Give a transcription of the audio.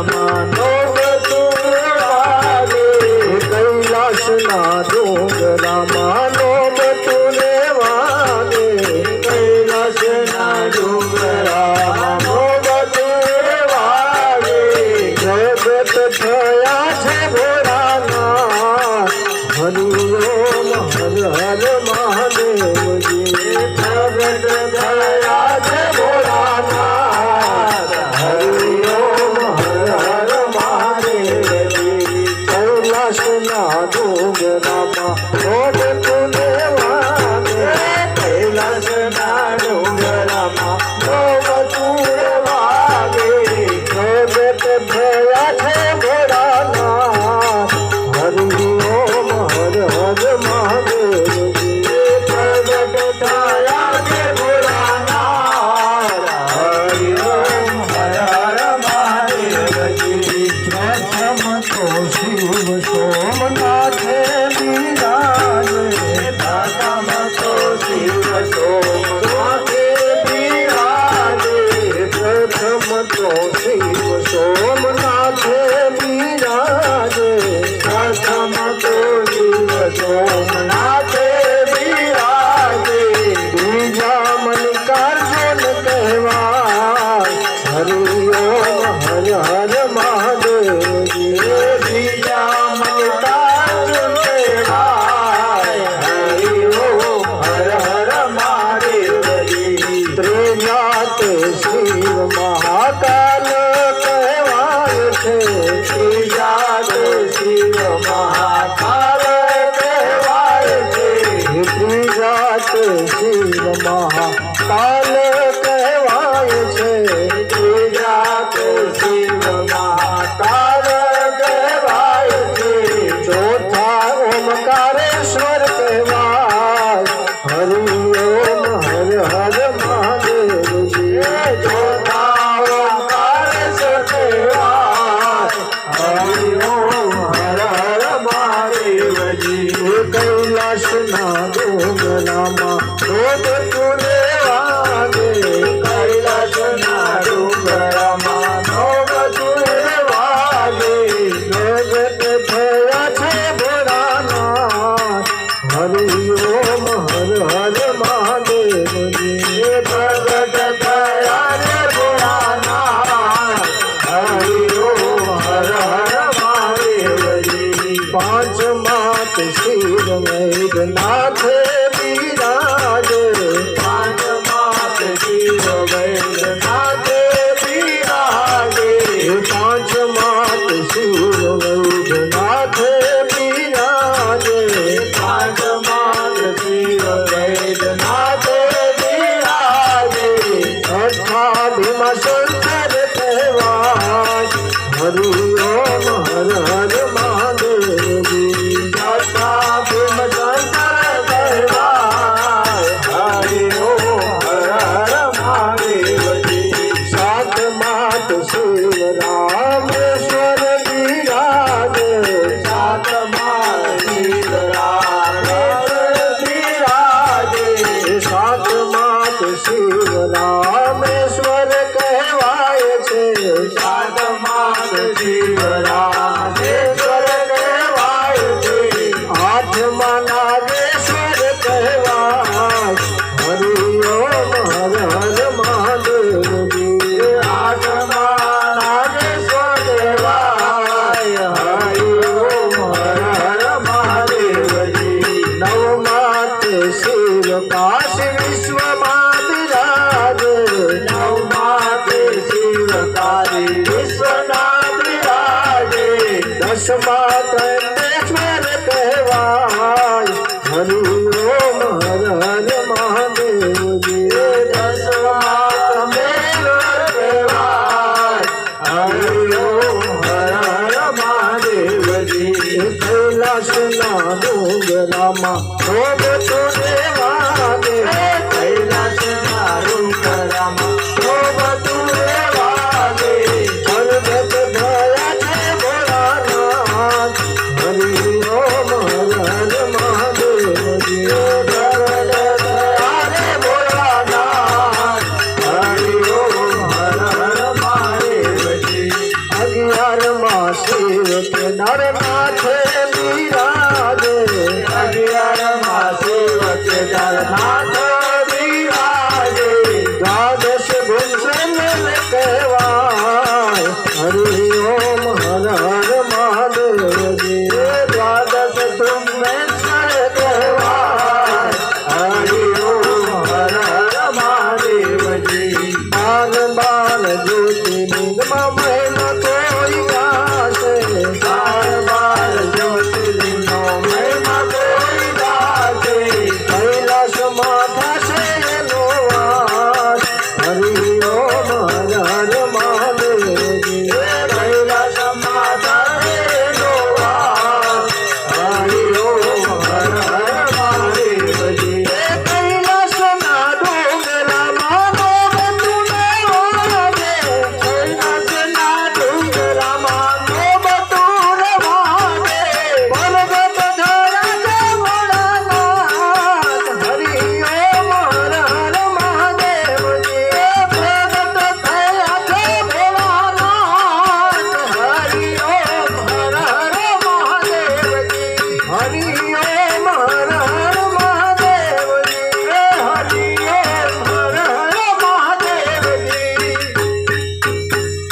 માનો બધું વાગે કૈલાસના ડુંગરા માનો બધું વાગે કૈલાસના ડુંગરા માનો બધું વાગે જગત થયા છે ભોળાનાથ હરિ ઓમ હર હર મહાદેવજી જગત થયા છે ભોળાનાથ હરિ ઓમ હર હર મહાદેવજી કૈલાસના ડુંગરામાં રોડ તુને વાગે કૈલાસના ડુંગરામાં રોડ તુને વાગે જગત થયા છે ભોળાનાથ હરિ ઓમ હર હર મહાદેવજી જગત થયા છે ભોળાનાથ હરિ ઓમ હર હર મહાદેવજી પ્રથમ તો શિવ સોમનાથે બિરાજે પ્રથમ તો શિવ સોમનાથે બિરાજે પ્રથમ તો શિવ સોમનાથે બિરાજે પ્રથમ તો શિવ સોમનાથે બિરાજે બીજા મલ્લિકાર્જુન કહેવાય હરિ ઓમ હર હર મહાદેવજી બીજા મલ્લિકાર્જુન કહેવાય હરિ ઓમ હર હર મહાદેવજી ત્રીજા તે શિવ મહાકાલ કહેવાય છે ત્રીજા તે શિવ મહાકાલ કહેવાય છે ત્રીજા તે શિવ મહાકાલ કહેવાય છે ત્રીજા તે શિવ મહાકાલ કહેવાય છે ચોથા ઓમકારેશ્વર કહેવાય હરિ ઓમ હર હર મહાદેવજી ચોથા ઓમકારેશ્વર કહેવાય હરિ ઓમ હર હર મહાદેવજી કૈલાસના ડુંગરામાં રોગ તુને વાગે કૈલાસના ડુંગરામાં રોગ તુને વાગે જગત થયા છે ભોળાનાથ હરિ ઓમ હર હર મહાદેવજી જગત થયા છે ભોળાનાથ હરિ ઓમ હર હર મહાદેવજી પાંચમાત શિવ વૈદ્યનાથે બિરાજે પાંચમાત શિવ વૈદ્યનાથે બિરાજે પાંચમાત શિવ વૈદ્યનાથે બિરાજે પાંચમાત શિવ વૈદ્યનાથે બિરાજે છઠ્ઠા ભીમશંકર કહેવાય હરિ ઓમ હર હર મહાદેવજી છઠ્ઠા ભીમશંકર કહેવાય હરિ ઓમ હર હર મહાદેવજી સાતમાત શિવ રામેશ્વર બિરાજે સાતમાત શિવ રામેશ્વર બિરાજે સાતમાત શિવ રામેશ્વર કહેવાય છે સાતમાત શિવ રામેશ્વર કહેવાય છે આઠમા નાગેશ્વર કહેવાય હરિ ઓમ હર હર મહાદેવજી આઠમા નાગેશ્વર કહેવાય હરિ ઓમ હર હર મહાદેવજી નવમાત શિવ કાશી વિશ્વમાં બિરાજે નવમાત શિવ કાશી વિશ્વનાથ બિરાજે દસમા ત્રંબકેશ્વર કહેવાય હરિ ઓમ હર હર મહાદેવજી દસમા ત્રંબકેશ્વર કહેવાય હરિ ઓમ હર હર મહાદેવજી કૈલાસના ડુંગરામાં રોગ તુને વાગે કૈલાસના ડુંગરામાં રોગ તુને વાગે જગત થયા છે ભોળાનાથ હરિ ઓમ હર હર મહાદેવજી જગત થયા છે ભોળાનાથ હરિ ઓમ હર હર મહાદેવજી શિવ કેદારનાથ બિરાજે અગિયારમાં શિવ કેદારનાથ બિરાજે દ્વાદશ ગુંજન કહેવાય હરિ ઓમ હર હર મહાદેવજી દ્વાદશ તુમેશ્વર કહેવાય હરિ ઓમ હર હર મહાદેવજી બાલ બાલ જ્યોતિર્લિંગમાં મહિમા કોઈ ગાશે